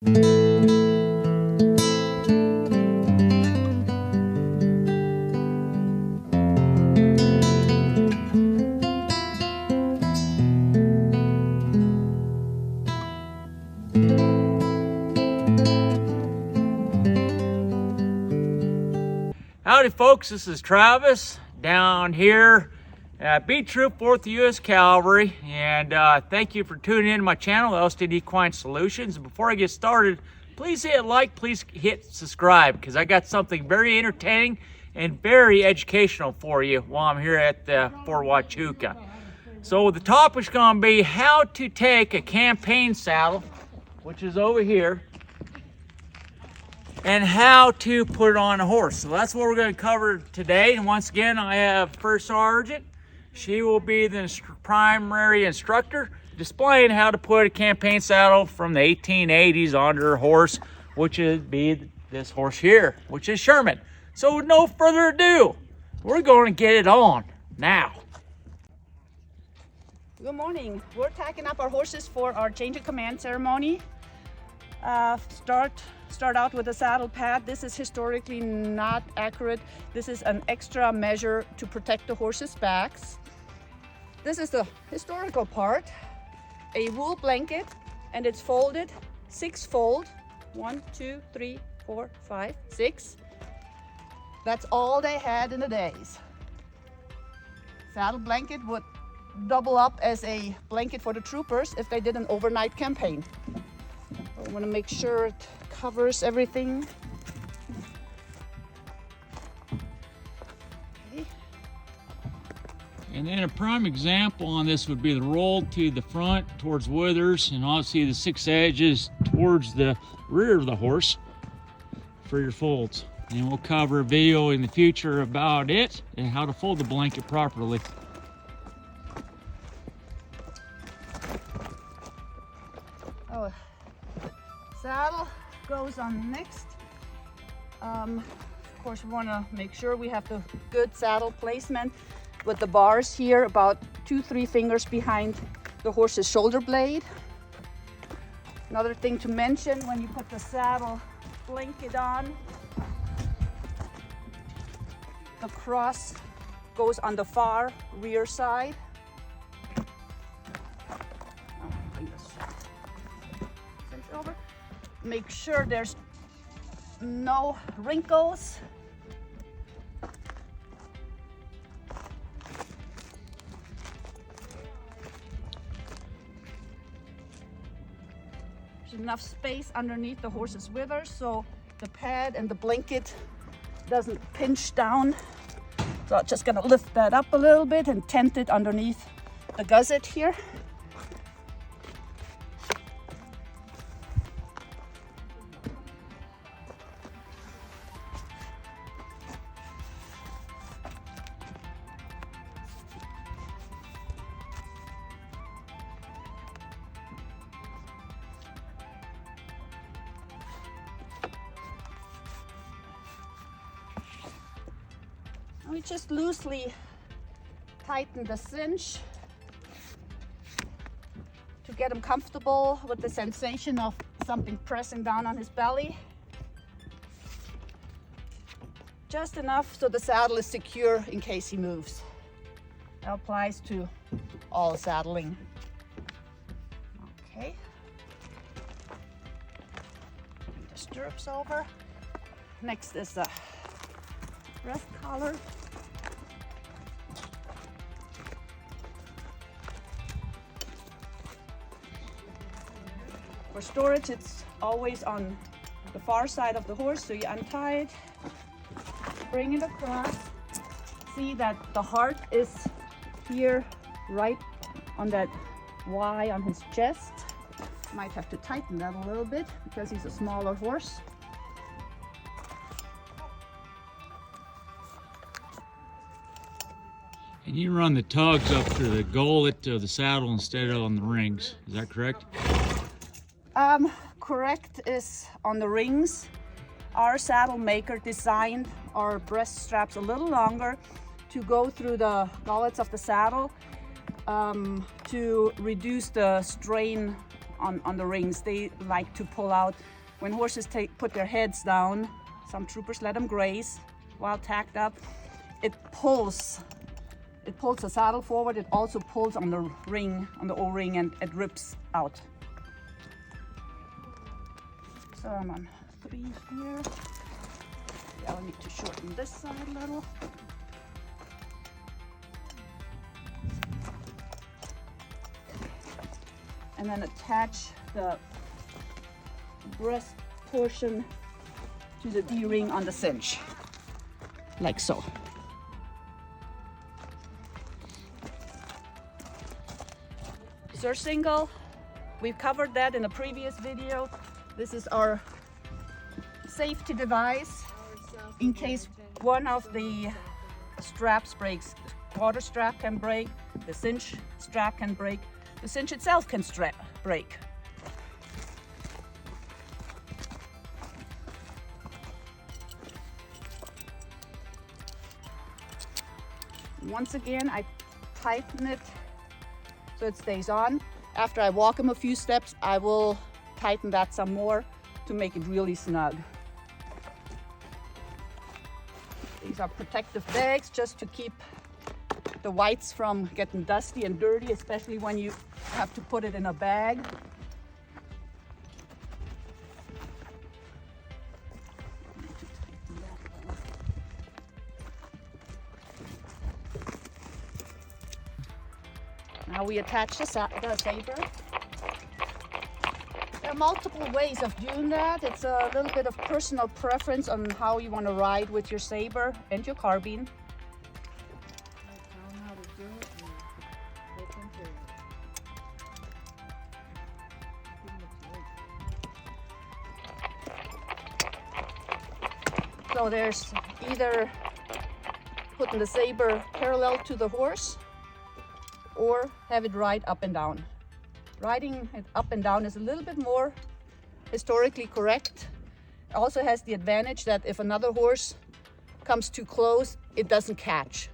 Howdy folks, this is Travis down here at B Troop 4th U.S. Cavalry, and thank you for tuning in to my channel, Elliston Equine Solutions. Before I get started, please hit like, please hit subscribe, because I got something very entertaining and very educational for you while I'm here at Fort Huachuca. So the topic's going to be how to take a campaign saddle, which is over here, and how to put it on a horse. So that's what we're going to cover today. And once again, I have First Sergeant. She will be the primary instructor displaying how to put a campaign saddle from the 1880s onto her horse, which would be this horse here, which is Sherman. So with no further ado, we're going to get it on now. Good morning. We're tacking up our horses for our change of command ceremony. Start out with a saddle pad. This is historically not accurate. This is an extra measure to protect the horses' backs. This is the historical part. A wool blanket, and it's folded 6-fold. 1, 2, 3, 4, 5, 6. That's all they had in the days. Saddle blanket would double up as a blanket for the troopers if they did an overnight campaign. I want to make sure it covers everything. Okay. And then a prime example on this would be the roll to the front towards withers, and obviously the 6 edges towards the rear of the horse for your folds. And we'll cover a video in the future about it and how to fold the blanket properly. Oh, saddle goes on next. Of course, we want to make sure we have the good saddle placement with the bars here about 2-3 fingers behind the horse's shoulder blade. Another thing to mention when you put the saddle blanket on, the cross goes on the far rear side. Over. Make sure there's no wrinkles. There's enough space underneath the horse's withers so the pad and the blanket doesn't pinch down. So I'm just gonna lift that up a little bit and tent it underneath the gusset here. We just loosely tighten the cinch to get him comfortable with the sensation of something pressing down on his belly. Just enough so the saddle is secure in case he moves. That applies to all saddling. Okay. Bring the stirrups over. Next is the rest collar. For storage, it's always on the far side of the horse, so you untie it, bring it across. See that the heart is here, right on that Y on his chest. Might have to tighten that a little bit because he's a smaller horse. And you run the tugs up to the gullet of the saddle instead of on the rings. Is that correct? Correct is on the rings. Our saddle maker designed our breast straps a little longer to go through the gullets of the saddle to reduce the strain on the rings. They like to pull out. When horses put their heads down, some troopers let them graze while tacked up. It pulls the saddle forward. It also pulls on the ring, on the O-ring, and it rips out. So I'm on 3 here. Yeah, I need to shorten this side a little. And then attach the breast portion to the D-ring on the cinch, like so. Surcingle, we've covered that in a previous video. This is our safety device in case one of the straps breaks. Quarter strap can break, the cinch strap can break, the cinch itself can break. Once again, I tighten it so it stays on. After I walk him a few steps, I will tighten that some more to make it really snug. These are protective bags just to keep the whites from getting dusty and dirty, especially when you have to put it in a bag. Now we attach the saber. There are multiple ways of doing that. It's a little bit of personal preference on how you want to ride with your saber and your carbine. So there's either putting the saber parallel to the horse or have it ride up and down. Riding it up and down is a little bit more historically correct. It also has the advantage that if another horse comes too close, it doesn't catch.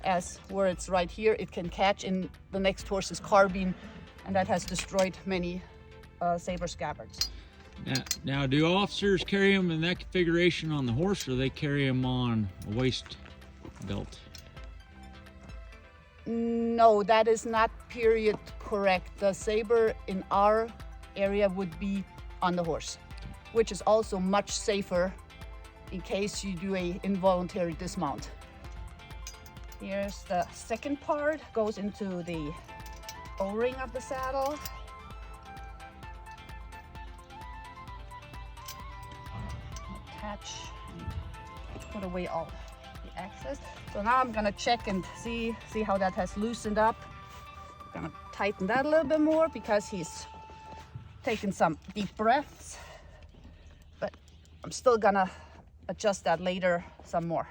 As where it's right here, it can catch in the next horse's carbine, and that has destroyed many saber scabbards. Now, do officers carry them in that configuration on the horse, or they carry them on a waist belt? No, that is not period correct. The saber in our area would be on the horse, which is also much safer in case you do a involuntary dismount. Here's the second part, goes into the O-ring of the saddle. Attach, put away all the excess. So now I'm gonna check and see how that has loosened up. I'm gonna tighten that a little bit more because he's taking some deep breaths, but I'm still gonna adjust that later some more.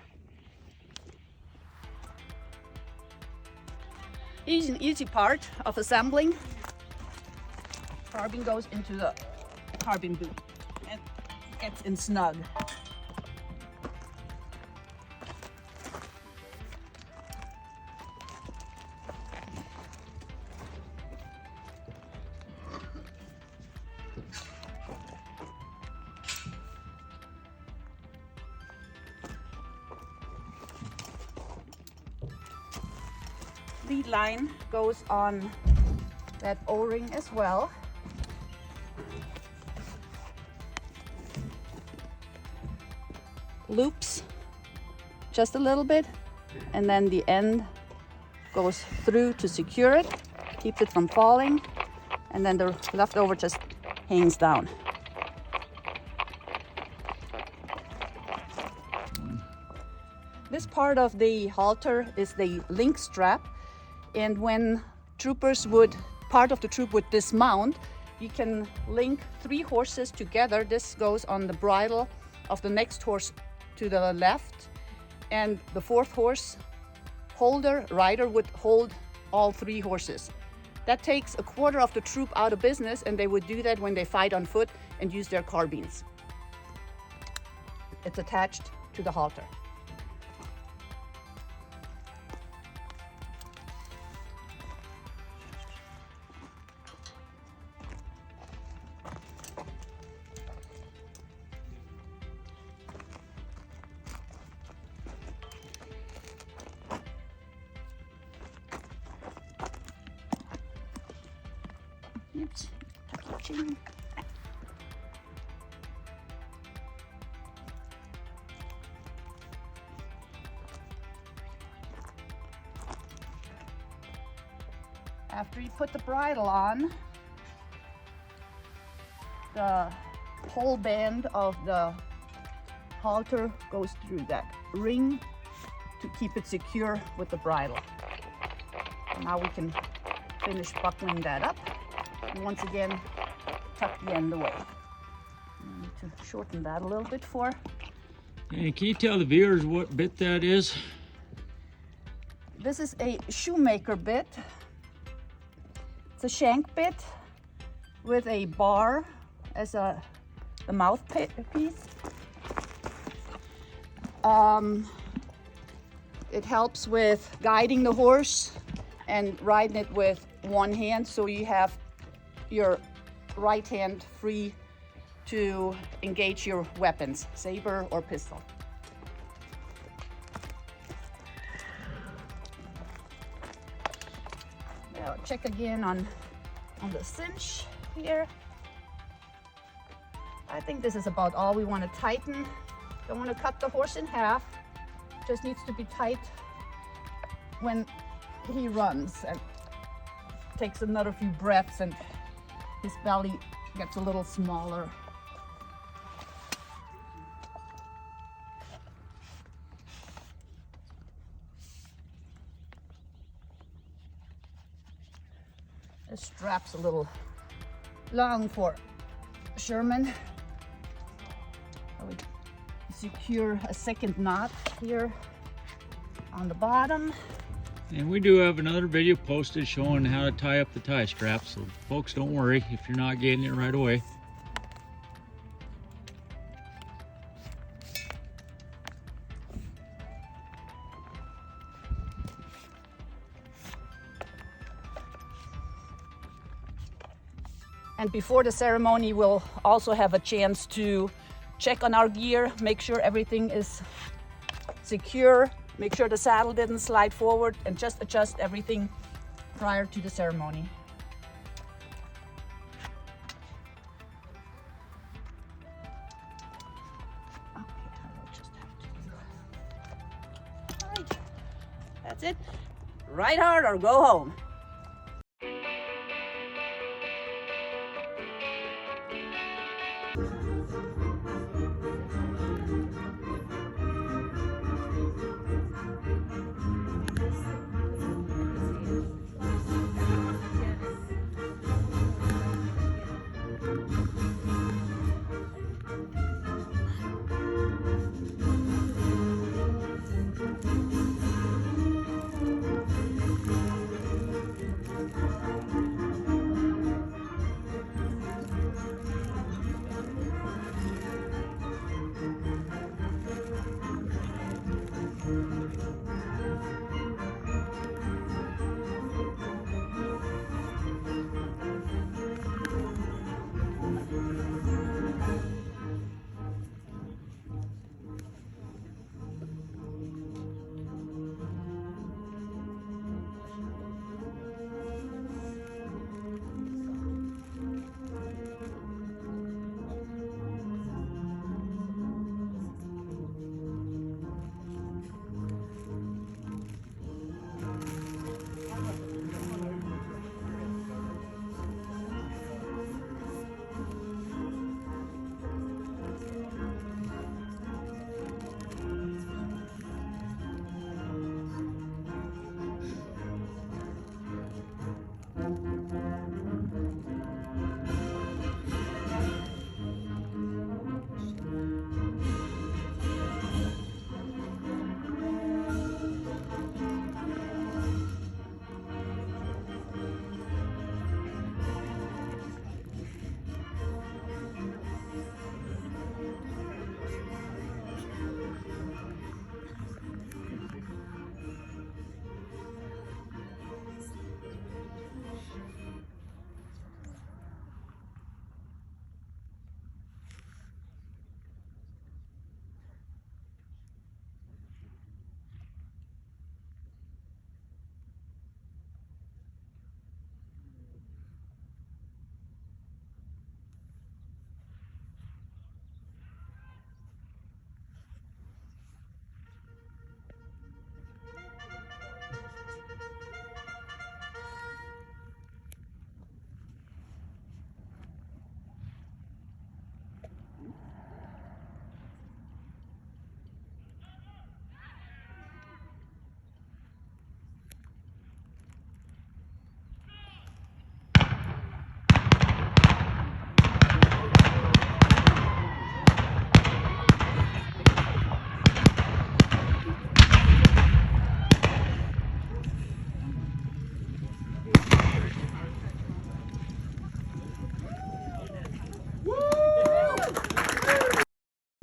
Easy part of assembling. Carbine goes into the carbine boot and gets in snug. Lead line goes on that O-ring as well. Loops just a little bit, and then the end goes through to secure it, keeps it from falling, and then the leftover just hangs down. This part of the halter is the link strap. And when part of the troop would dismount, you can link 3 horses together. This goes on the bridle of the next horse to the left, and the 4th horse rider would hold all 3 horses. That takes a quarter of the troop out of business, and they would do that when they fight on foot and use their carbines. It's attached to the halter. Ching. After you put the bridle on, the whole band of the halter goes through that ring to keep it secure with the bridle. So now we can finish buckling that up. And once again, tuck the end away. I need to shorten that a little bit for. And can you tell the viewers what bit that is? This is a shoemaker bit. It's a shank bit with a bar as the mouthpiece. It helps with guiding the horse and riding it with one hand, so you have your right hand free to engage your weapons, saber or pistol. Now check again on the cinch here. I think this is about all we want to tighten. Don't want to cut the horse in half. Just needs to be tight when he runs and takes another few breaths and his belly gets a little smaller. This strap's a little long for Sherman. I would secure a second knot here on the bottom. And we do have another video posted showing how to tie up the tie strap, so folks, don't worry if you're not getting it right away. And before the ceremony, we'll also have a chance to check on our gear, make sure everything is secure, make sure the saddle didn't slide forward, and just adjust everything prior to the ceremony. Okay, I'll just have to do. All right, that's it. Ride hard or go home.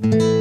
you.